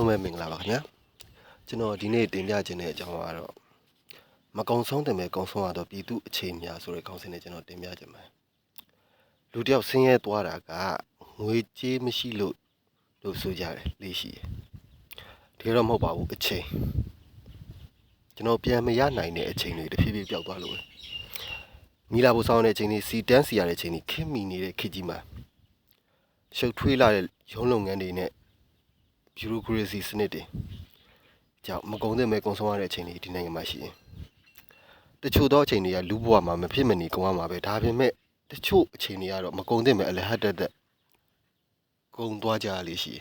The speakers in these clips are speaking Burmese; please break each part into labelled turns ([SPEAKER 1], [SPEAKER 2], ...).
[SPEAKER 1] လုံးပဲမင်္ဂလာပါခင်ဗျာကျွန်တော်ဒီနေ့တင်ပြခြင်းတဲ့အကြောင်းကတော့မကုံဆုံးတယ်မဲ့ကုံဆုံးရတော့ပြည်သူအခြေများဆိုတဲ့ခေါင်းစဉ်နဲ့ကျွန်တော်တင်ပြခြင်းပါလူတယောက်ဆင်းရဲသွားတာကငွေကြေးမရှိလို့ဆိုကြတယ်လေးရှိတယ်တကယ်တော့မဟုတ်ပါဘူးအချိန်ကျွန်တော်ပြန်မရနိုင်တဲ့အချိန်တွေတဖြည်းဖြည်းပျောက်သွားလို့မိလာဖို့ဆောင်တဲ့အချိန်တွေစီတန်းစီရတဲ့အချိန်တွေခင်မိနေတဲ့ခေတ်ကြီးမှာရှုပ်ထွေးလာတဲ့ရုံးလုပ်ငန်းတွေနဲ့ဗျူရိုကရေစီစနစ်တွေကြောင့်မကုံတဲ့မဲ့ကုံဆုံးရတဲ့အချိန်တွေဒီနိုင်ငံမှာရှိရင်တချို့သောအချိန်တွေကလူဘဝမှာမဖြစ်မနေကုံရမှာပဲဒါပေမဲ့တချို့အချိန်တွေကတော့မကုံတဲ့မဲ့အလဟတ်တက်ကုံသွားကြရလေရှိ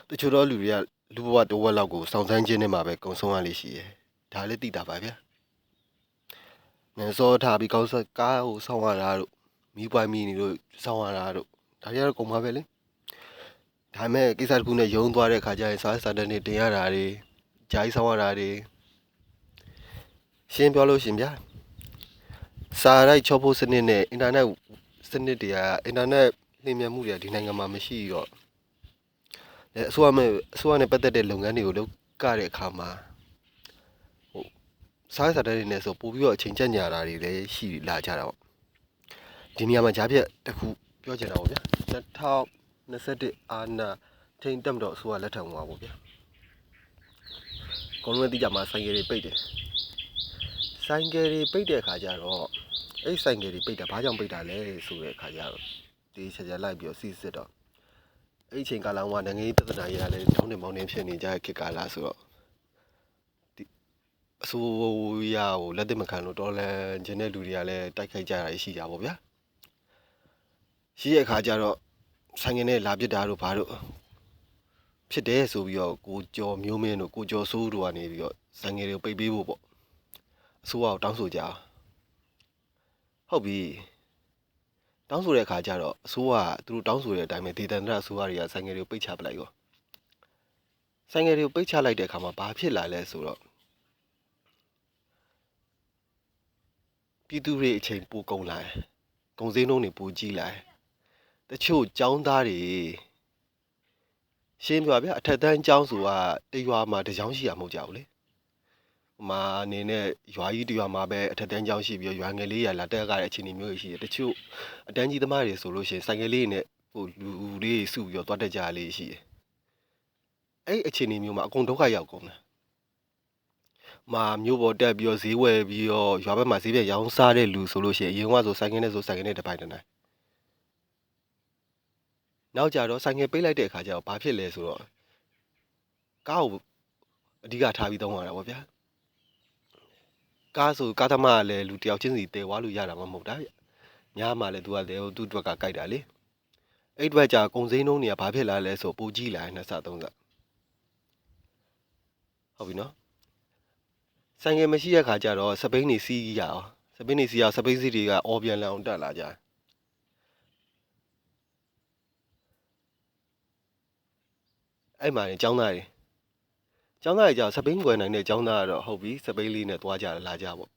[SPEAKER 1] တချို့သောလူတွေကလူဘဝတစ်ဝက်လောက်ကိုစောင့်စမ်းခြင်းနဲ့မှာပဲကုံဆုံးရလေရှိတယ်ဒါလည်းသိတာပါဗျာငန်းစောထားပြီးကောက်ကားကိုစောင့်ရတာတို့မီးပွိုင်းမီနေလို့စောင့်ရတာတို့ဒါတွေကတော့ကုံပါပဲလေဒါပေမဲ့ကိစ္စတစ်ခုနဲ့ယုံသွားတဲ့ခါကျရင်စားတဲ့နေ့တင်ရတာတွေဂျိုင်းဆောင်ရတာတွေရှင်းပြောလို့ရှင်ဗျာစာရိုက်ချောဖို့စနစ်နဲ့အင်တာနက်စနစ်တွေကအင်တာနက်လျင်မြန်မှုတွေကဒီနိုင်ငံမှာမရှိတော့အစိုးရနဲ့ပတ်သက်တဲ့လုပ်ငန်းတွေကိုလုပ်ကြတဲ့အခါမှာစားတဲ့နေ့နဲ့ဆိုပို့ပြီးတော့အချိန်ကျညာတာတွေလည်းရှိလာကြတာပေါ့ဒီနေရာမှာဂျားပြက်တစ်ခုပြောချင်တာပေါ့ဗျာ2021အာနာထိန်တက်မတော်အစိုးရလက်ထံမှာပေါ့ဗျာကောလုံးတိကျမှာဆိုင်ကယ်တွေပိတ်တယ်ဆိုင်ကယ်တွေပိတ်တဲ့အခါကျတော့အဲ့ဆိုင်ကယ်တွေပိတ်တာဘာကြောင့်ပိတ်တာလဲဆိုတဲ့အခါကျတော့ဒီချက်ချက်လိုက်ပြီးတော့စီစစ်တော့အဲ့ချိန်ကာလကနိုင်ငံရေးပြဿနာကြီးကလည်းတောင်းတင်ပေါင်းတင်ဖြစ်နေကြတဲ့ခေတ်ကာလဆိုတော့ဒီအစိုးရကိုလက်သင့်မခံလို့တော်လန်ခြင်းတဲ့လူတွေကလည်းတိုက်ခိုက်ကြတာရှိကြပါဗျာရှိတဲ့အခါကျတော့ဆိုင်ကယ်နဲ့လာပစ်တာတို့ဘာတို့ဖြစ်တယ်ဆိုပြီးတော့ကိုကျော်မျိုးမင်းတို့ကိုကျော်စိုးတို့ကနေပြီးတော့ဆိုင်ငယ်တွေကိုပိတ်ပေးဖို့ပေါ့အစိုးရကိုတောင်းဆိုကြဟုတ်ပြီတောင်းဆိုတဲ့အခါကျတော့အစိုးရကသူတို့တောင်းဆိုတဲ့အတိုင်းပဲဒေသန္တရအစိုးရတွေကဆိုင်ငယ်တွေကိုပိတ်ချပလိုက်ရောဆိုင်ငယ်တွေကိုပိတ်ချလိုက်တဲ့အခါမှာဘာဖြစ်လာလဲဆိုတော့ပြည်သူတွေအချိန်ပိုကုန်လာတယ်ကုန်စည်နှုန်းတွေပိုကြီးလာတယ်တချို့ចောင်းသားတွေရှင်းပြပါဗျာအထက်တန်းကျောင်းဆိုတာတရွာမှာတစ်ကျောင်းရှိရမဟုတ်ကြဘူးလေဟိုမှာအနေနဲ့ရွာကြီးတရွာမှာပဲအထက်တန်းကျောင်းရှိပြီးရွာငယ်လေးရလာတက်ရတဲ့အခြေအနေမျိုးရှိတယ်တချို့အတန်းကြီးသမားတွေဆိုလို့ရှိရင်ဆိုင်ကယ်လေးနဲ့ဟိုလူလေးစုပြီးတော့တွားတက်ကြရလေးရှိတယ်အဲ့အခြေအနေမျိုးမှာအကုန်ဒုက္ခရောက်ကုန်တယ်မှာမျိုးပေါ်တက်ပြီးတော့ဈေးဝယ်ပြီးတော့ရွာဘက်မှာဈေးပြရောင်းစားတဲ့လူဆိုလို့ရှိရင်အရင်ကဆိုဆိုင်ကယ်နဲ့တစ်ပိုင်တစ်နိုင်နောက်ကြတော့ဆိုင်ငယ်ပိတ်လိုက်တဲ့အခါကျတော့ဘာဖြစ်လဲဆိုတော့ကားကိုအဓိကထားပြီးသုံးရတာပေါ့ဗျာကားဆိုကားသမားကလည်းလူတယောက်ချင်းစီတည်သွားလို့ရတာမှမဟုတ်တာဗျညားမှလည်းသူကလည်းသူ့အတွက်ကကြိုက်တာလေအဲ့အတွက်ကြာကုံစိမ်းနှုံးတွေကဘာဖြစ်လာလဲဆိုပိုကြီးလာရင်2ဆ3ဆဟုတ်ပြီနော်ဆိုင်ငယ်မရှိတဲ့ခါကျတော့စပိန်နေစီးရအောင်စပိန်နေစီးရစပိန်စီးတွေကအော်ပြန်လောင်တက်လာကြအဲ့မှာကျောင်းသားတွေကြာစပိန်ဝယ်နိုင်တဲ့ကျောင်းသားကတော့ဟုတ်ပြီစပိန်လေးနဲ့သွားကြလာကြပေါ့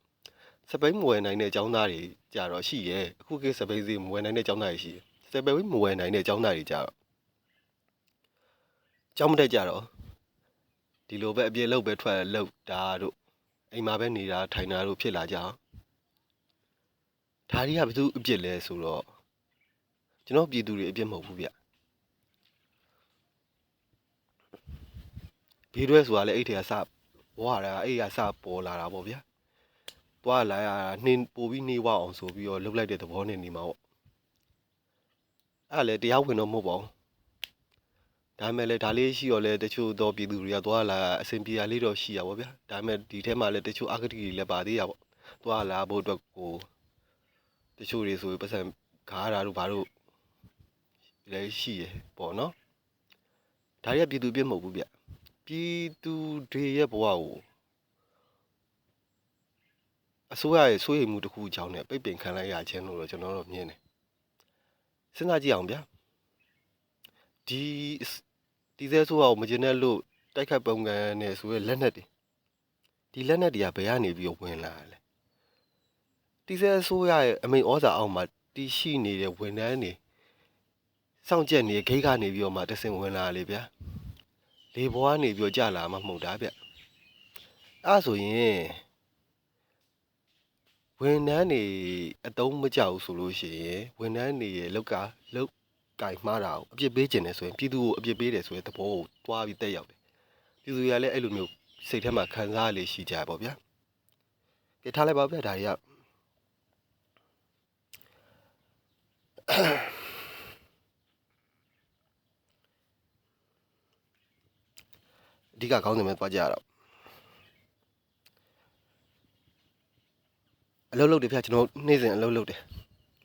[SPEAKER 1] စပိန်မဝယ်နိုင်တဲ့ကျောင်းသားတွေကြတော့ရှိရဲ့အခုခေတ်စပိန်စီမဝယ်နိုင်တဲ့ကျောင်းသားတွေရှိရဲ့စပိန်မဝယ်နိုင်တဲ့ကျောင်းသားတွေကြတော့ကျောင်းမတက်ကြတော့ဒီလိုပဲအပြည့်လောက်ပဲထွက်လောက်တာတို့အိမ်မှာပဲနေတာထိုင်တာတို့ဖြစ်လာကြအောင်ဒါတွေကဘယ်သူအပြစ်လဲဆိုတော့ကျွန်တော်ပြည်သူတွေအပြစ်မဟုတ်ဘူးဗျဘေးတွဲဆိုတာလည်းအဲ့ထဲကစဘွားတာအဲ့ကစပေါ်လာတာပေါ့ဗျာသွားလာရနှင်းပို့ပြီးနှေးဝအောင်ဆိုပြီးတော့လှုပ်လိုက်တဲ့သဘောနဲ့နေမှာပေါ့အဲ့လည်းတရားဝင်တော့မဟုတ်ပါဘူးဒါပေမဲ့လည်းဒါလေးရှိတော့လဲတချို့တော့ပြည်သူတွေကသွားလာအဆင်ပြေရလေးတော့ရှိရပါဗျာဒါပေမဲ့ဒီထဲမှာလည်းတချို့အဂတိတွေလည်းပါသေးရပေါ့သွားလာဖို့အတွက်ကိုတချို့တွေဆိုပတ်စံခါရတာတို့ဘာလို့လည်းရှိရပေါ့နော်ဒါတွေကပြည်သူပြစ်မဟုတ်ဘူးဗျပြည်သူတွေရဲ့ဘဝကိုအစိုးရရဲ့စိုးရိမ်မှုတစ်ခုကြောင့်နဲ့ပိတ်ပင်ခံလိုက်ရခြင်းလို့တော့ကျွန်တော်တို့မြင်တယ်စဉ်းစားကြည့်အောင်ဗျာဒီစဲဆိုးအောင်မကျင်တဲ့လို့တိုက်ခိုက်ပုံကန်နဲ့ဆိုရလက်နက်တွေဒီလက်နက်တွေကဘယ်ကနေပြီးဝင်လာလဲဒီစဲဆိုးရရဲ့အမိန်ဩဇာအောက်မှာတီးရှိနေတဲ့ဝန်ထမ်းတွေစောင့်ကြက်နေဂိတ်ကနေပြီးတော့မှတဆင်ဝင်လာလေဗျာ လေဘွားနေပြီးကြလာမှမဟုတ်တာဗျအဲ့ဆိုရင်ဝန်ထမ်းတွေအတုံးမကြောက်ဆိုလို့ရှိရင်ဝန်ထမ်းတွေရဲ့လောက်ကကင်မှားတာကိုအပြစ်ပေးခြင်းတယ်ဆိုရင်ပြည်သူကိုအပြစ်ပေးတယ်ဆိုရင်သဘောကိုတွားပြီးတက်ရောက်တယ်ပြည်သူတွေကလည်းအဲ့လိုမျိုးစိတ်ထဲမှာခံစားလေရှိကြပါဗျာကဲထားလိုက်ပါဗျာဒါတွေကအဓိကခေါင်းစဉ်ပဲတွားကြရတော့အလုပ်လုပ်တယ်ဗျာကျွန်တော်နေ့စဉ်အလုပ်လုပ်တယ်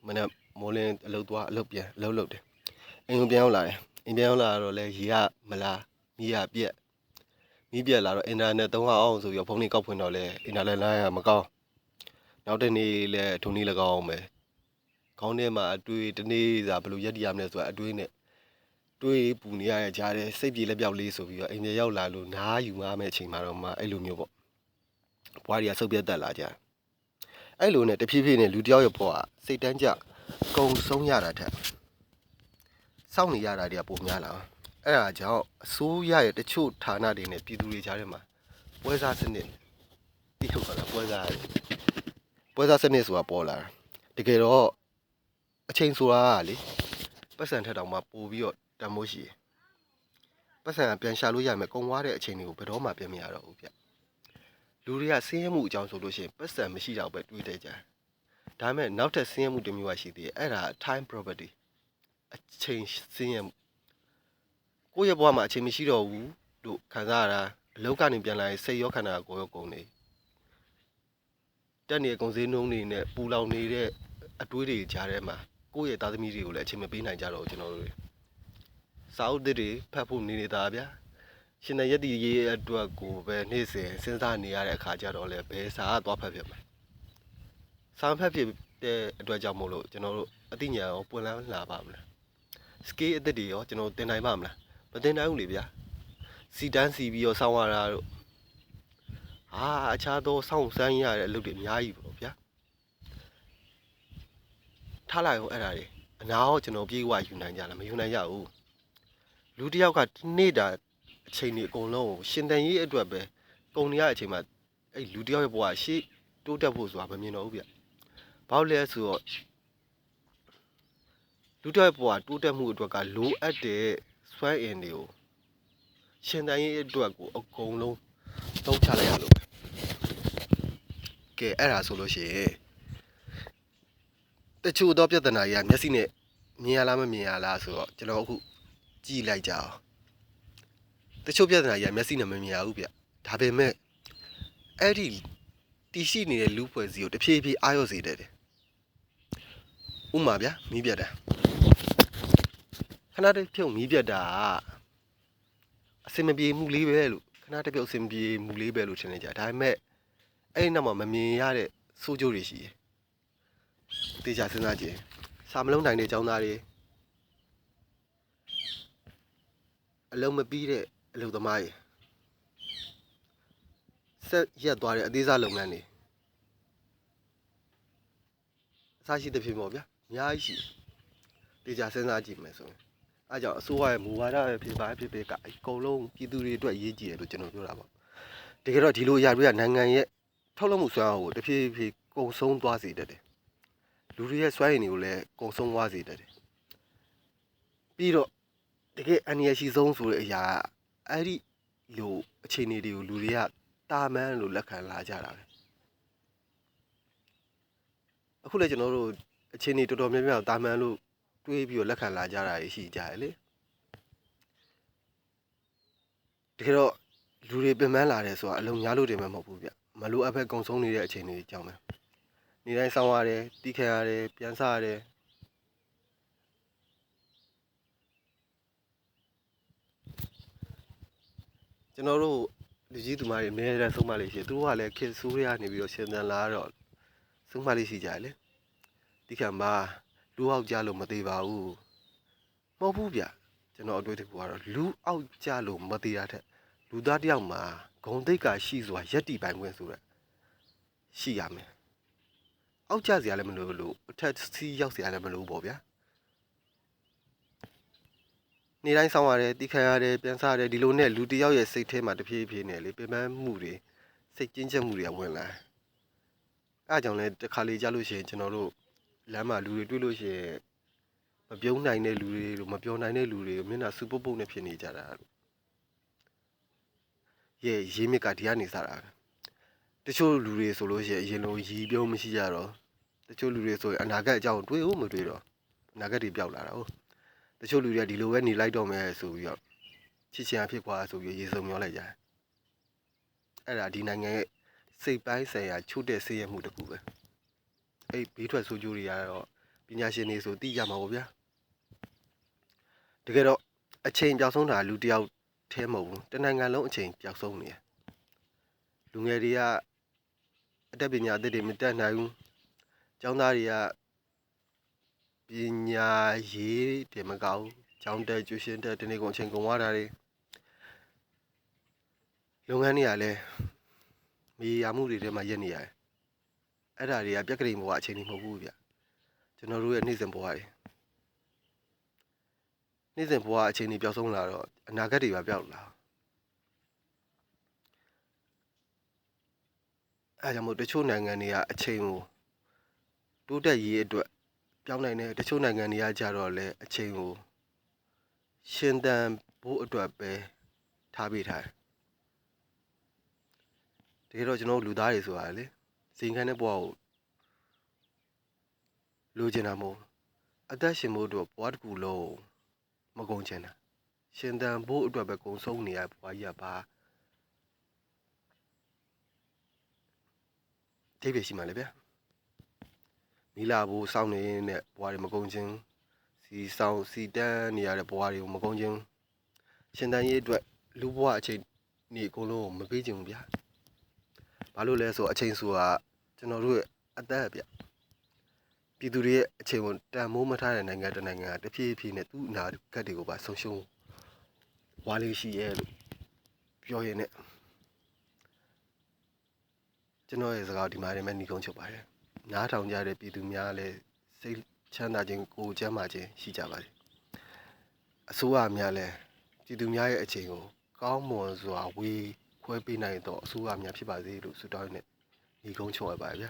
[SPEAKER 1] မနေ့မိုးလင်းအလုပ်သွားအလုပ်ပြန်အလုပ်လုပ်တယ်အိမ်ကိုပြန်ရောက်လာတယ်အိမ်ပြန်ရောက်လာတော့လဲရေကမလားမီးရပြက်လာတော့အင်တာနက်သုံးအောင်ဆိုပြီးတော့ဖုန်းလေးကောက်ဖွင့်တော့လဲအင်တာနက်လိုင်းကမကောင်းနောက်တစ်နေ့လဲထုံနည်း၎င်းပဲခေါင်းထဲမှာအတွေးတနေ့စာဘယ်လိုရက်တည်ရမလဲဆိုတာအတွေးနဲ့တွေးပူနေရတဲ့ကြားတဲ့စိတ်ပြေလက်ပြောက်လေးဆိုပြီးတော့အိမ်ပြန်ရောက်လာလို့နားယူမှမယ့်အချိန်မှာတော့မှအဲ့လိုမျိုးပေါ့ဘွားတွေကဆုပ်ပြတ်တက်လာကြအဲ့လိုနဲ့တဖြည်းဖြည်းနဲ့လူတယောက်ရဲ့ဘဝစိတ်တန်းကြကုံဆုံးရတာထက်စောင့်နေရတာတွေကပိုများလာအဲ့ဒါကြောင့်အစိုးရရဲ့တချို့ဌာနတွေနဲ့ပြည်သူတွေကြားထဲမှာပွဲစားစနစ်တိထုတ်လာပွဲစားစနစ်ဆိုတာပေါ်လာတကယ်တော့အချိန်ဆိုတာကလေပတ်စံထက်တောင်မှပိုပြီးတော့တန်မိုးရှိပတ်စံကပြန်ရှာလို့ရမယ်ကုံသွားတဲ့အချိန်တွေကိုဘယ်တော့မှပြန်မရတော့ဘူးဗျလူတွေကဆင်းရဲမှုအကြောင်းဆိုလို့ရှိရင်ပတ်စံမရှိတော့ပဲတွေးတဲ့ကြဒါပေမဲ့နောက်ထပ်ဆင်းရဲမှုတစ်မျိုးရှိသေးတယ်အဲ့ဒါ time property အချိန်ဆင်းရဲမှုကိုယ့်ရဲ့ဘဝမှာအချိန်မရှိတော့ဘူးလို့ခံစားရတာအလောက်ကနေပြန်လာရင်စိတ်ရောခန္ဓာကိုယ်ရောကုန်နေတက်နေကုန်စည်နှုန်းတွေနဲ့ပူလောင်နေတဲ့အတွေးတွေကြားထဲမှာကိုယ့်ရဲ့သားသမီးတွေကိုလည်းအချိန်မပေးနိုင်ကြတော့ဘူးကျွန်တော်တို့စာအုပ်တွေဖတ်ဖို့နေတာဗျာရှင်တဲ့ရက်တီရေးအတွက်ကိုပဲနေ့စဉ်စဉ်းစားနေရတဲ့အခါကျတော့လည်းဘယ်စာကသွားဖတ်ဖြစ်မှာစာဖတ်ဖြစ်တဲ့အတွက်ကြောင့်မို့လို့ကျွန်တော်တို့အသိဉာဏ်ရောပွင့်လန်းလာပါမလား skill အသစ်တွေရောကျွန်တော်သင်နိုင်ပါမလားမသင်နိုင်ဘူးလေဗျာစီတန်းစီပြီးတော့စောင်းရတာတို့အခြားသောစောင့်စမ်းရတဲ့အလုပ်တွေအများကြီးပေါ့ဗျာထားလိုက်အောင်အဲ့ဒါတွေအနာရောကျွန်တော်ပြေးဝယူနိုင်ကြလားမယူနိုင်ကြဘူးလူတစ်ယောက်ကနေ့တာအချိန်တွေအကုန်လုံးကိုရှင်တန်ရေးအတွက်ပဲကုန်နေရတဲ့အချိန်မှာအဲ့လူတစ်ယောက်ရဲ့ဘဝရှေ့တိုးတက်ဖို့ဆိုတာမမြင်တော့ဘူးဗျဘာလို့လဲဆိုတော့လူတစ်ယောက်ရဲ့ဘဝတိုးတက်မှုအတွက်ကလိုအပ်တဲ့စွမ်းအင်တွေကိုရှင်တန်ရေးအတွက်ကိုအကုန်လုံးသုံးချလိုက်ရလို့ကဲအဲ့ဒါဆိုလို့ရှိရင်တချို့သောပြဿနာကြီးကမျက်စိနဲ့မြင်ရလားမမြင်ရလားဆိုတော့ကျွန်တော်အခုကြည့်လိုက်ကြအောင်တချို့ပြဿနာကြီးကမျက်စိနဲ့မမြင်ရဘူးဗျဒါပေမဲ့အဲ့ဒီတည်ရှိနေတဲ့လူဖွဲ့စည်းကိုတဖြည်းဖြည်းအာရုံစေတယ်ဥမာဗျမီးပြတ်တာခဏတည်းဖြုတ်မီးပြတ်တာအစင်မပြေမှုလေးပဲလို့ခဏတည်းဖြုတ်အစင်ပြေမှုလေးပဲလို့ထင်နေကြဒါပေမဲ့အဲ့ဒီနောက်မှာမမြင်ရတဲ့စိုးကျိုးတွေရှိတယ်တေချာစဉ်းစားကြည့်စာမလုံးနိုင်တဲ့ចောင်းသားတွေအလုံးမပြီးတဲ့အလုပ်သမားတွေဆက်ရက်သွားတဲ့အသေးစားလုပ်ငန်းတွေအစားရှိတဲ့ဖြစ်ပေါ့ဗျာအများကြီးရှိတေချာစဉ်းစားကြည့်မယ်ဆိုရင်အဲကြောင့်အစိုးရရဲ့မူဝါဒပဲဖြစ်ပါဖြစ်ဖြစ်ကအကုန်လုံးပြည်သူတွေအတွက်ရေးကြည့်တယ်လို့ကျွန်တော်ပြောတာပေါ့တကယ်တော့ဒီလိုအရာတွေကနိုင်ငံရဲ့ထုတ်လုပ်မှုစွမ်းအားကိုတဖြည်းဖြည်းကုန်ဆုံးသွားစေတတ်တယ်လူတွေရဲ့စွမ်းရည်တွေကိုလည်းကုန်ဆုံးသွားစေတတ်တယ်ပြီးတော့တကယ်အန္တရာယ်ရှိဆုံးဆိုတဲ့အရာအဲ့ဒီလိုအခြေအနေတွေကိုလူတွေကတာမန်လို့လက်ခံလာကြတာပဲအခုလည်းကျွန်တော်တို့အခြေအနေတော်တော်များများတာမန်လို့တွေးပြီးတော့လက်ခံလာကြတာရှိကြတယ်လေတကယ်တော့လူတွေပြင်ပန်းလာတယ်ဆိုတာအလုံးများလို့တင်မှမဟုတ်ဘူးဗျမလိုအပ်ပဲကုံဆုံးနေတဲ့အခြေအနေတွေကြောင့်ပဲနေတိုင်းစောင်းရတယ်တီးခံရတယ်ပြန်စားရတယ်ကျွန်တော်တို့လူကြီးသူမတွေအများကြီးဆုံးမလေးရှိသူတို့ကလည်းခေတ်ဆိုးရနေပြီးတော့ရှင်သန်လာတော့ဆုံးမလေးရှိကြတယ်လေတီးခံပါလူအောက်ကြလို့မသေးပါဘူးမဟုတ်ဘူးဗျကျွန်တော်အတွေ့အကြုံကတော့လူအောက်ကြလို့မသေးရတဲ့လူသားတယောက်မှာဂုံတိတ်ကရှိစွာရက်တီပိုင်ခွင့်ဆိုရရှိရမယ်အောက်ကျစရာလည်းမလိုလို့အထက်စီးရောက်စရာလည်းမလိုပေါ့ဗျာ နေတိုင်းဆောင်ရတယ်တိခံရတယ်ပြန်စားရတယ်ဒီလိုနဲ့လူတစ်ယောက်ရဲ့စိတ်ထဲမှာတဖြည်းဖြည်းနဲ့လေပင်ပန်းမှုတွေစိတ်ကျဉ်းချက်မှုတွေကဝင်လာအဲအကြောင်းလဲတစ်ခါလေကြားလို့ရှိရင်ကျွန်တော်တို့လမ်းမှာလူတွေတွေ့လို့ရှိရင်မပြုံးနိုင်တဲ့လူတွေလို့မပြောနိုင်တဲ့လူတွေမျက်နှာစူပုတ်ပုတ်နဲ့ဖြစ်နေကြတာရဲ့ရေးမြစ်ကဒီကနေစားတာတချို့လူတွေဆိုလို့ရှိရင်အရင်လိုရီပြုံးမရှိကြတော့တချို့လူတွေဆိုရင်အနာဂတ်အကြောင်းတွေးဦးမတွေးတော့အနာဂတ်တွေပျောက်လာတာဟုတ်တချို့လူတွေကဒီလိုပဲနေလိုက်တော့မယ်ဆိုပြီးတော့ချစ်ချင်အဖြစ်ခွာဆိုပြီးရေစုံမျောလိုက်ကြတယ်အဲ့ဒါဒီနိုင်ငံရဲ့စိတ်ပိုင်းဆိုင်ရာချို့တဲ့ဆေးရမှုတစ်ခုပဲအဲ့ဘေးထွက်ဆိုးကျိုးတွေကတော့ပညာရှင်တွေဆိုသိကြမှာပေါ့ဗျာတကယ်တော့အချိန်ပြောက်ဆုံးတာလူတစ်ယောက်ထဲမဟုတ်ဘူးတနိုင်ငံလုံးအချိန်ပြောက်ဆုံးနေတယ်လူငယ်တွေကအတတ်ပညာအသစ်တွေမတတ်နိုင်ဘူးကျောင်းသားတွေကပညာရေးတယ်မကောက်ဘူးကျောင်းတက်ကျူရှင်တက်ဒီနေ့ကုန်အချိန်ကုန်သွားတာတွေလုပ်ငန်းတွေကလည်းမြေယာမှုတွေထဲမှာရက်နေရတယ်အဲ့ဒါတွေကပြက်ကလေးဘဝအချိန်တွေမဟုတ်ဘူးဗျကျွန်တော်တို့ရဲ့နေ့စဉ်ဘဝတွေနေ့စဉ်ဘဝအချိန်တွေပျောက်ဆုံးလာတော့အနာဂတ်တွေပါပျောက်လာအဲဒါကြောင့်မို့တချို့နိုင်ငံတွေကအချိန်ကိုတိုးတက်ရေးအတွက်ပြောင်းနိုင်တယ်တချို့နိုင်ငံတွေကကြတော့လေအချိန်ကိုရှင်သန်ဖို့အတွက်ပဲထားပေးထားတယ်တကယ်တော့ကျွန်တော်လူသားတွေဆိုတာလေစိန်ခံတဲ့ဘဝကိုလိုချင်တာမဟုတ်အသက်ရှင်ဖို့အတွက်ဘဝတစ်ခုလုံးမကုန်ချင်တာရှင်သန်ဖို့အတွက်ပဲကုန်ဆုံးနေရဘဝကြီးကပါတိတ်ပဲရှိမှလေဗျာမိလာဖို့စောင့်နေတဲ့ဘဝတွေမကုန်ချင်းစီဆောင်စီတန်းနေရတဲ့ဘဝတွေကိုမကုန်ချင်းရှင်သန်ရေးအတွက်လူဘဝအချိန်နေအကုန်လုံးမပေးချင်ဘူးဗျာဘာလို့လဲဆိုအချိန်ဆိုတာကျွန်တော်တို့ရဲ့အသက်ဗျပြည်သူတွေရဲ့အချိန်ကိုတန်မိုးမထားတဲ့နိုင်ငံတစ်နိုင်ငံကတဖြည်းဖြည်းနဲ့သူ့အနာဂတ်တွေကိုပါဆုံးရှုံးဝါလေးရှိရဲ့လို့ပြောရင်းနဲ့ကျွန်တော်ရဲ့စကားဒီမှာလည်းညီကုန်းချုပ်ပါတယ်နားထောင်ကြတဲ့ပြည်သူများလည်းစိတ်ချမ်းသာခြင်းကိုယ်ကျန်းမာခြင်းရှိကြပါစေအစိုးရများလည်းပြည်သူများရဲ့အချိန်ကိုကောင်းမွန်စွာဝေခွဲပေးနိုင်တော့အစိုးရများဖြစ်ပါစေလို့ဆုတောင်းနေညီကုန်းချုပ်ရပါဗျာ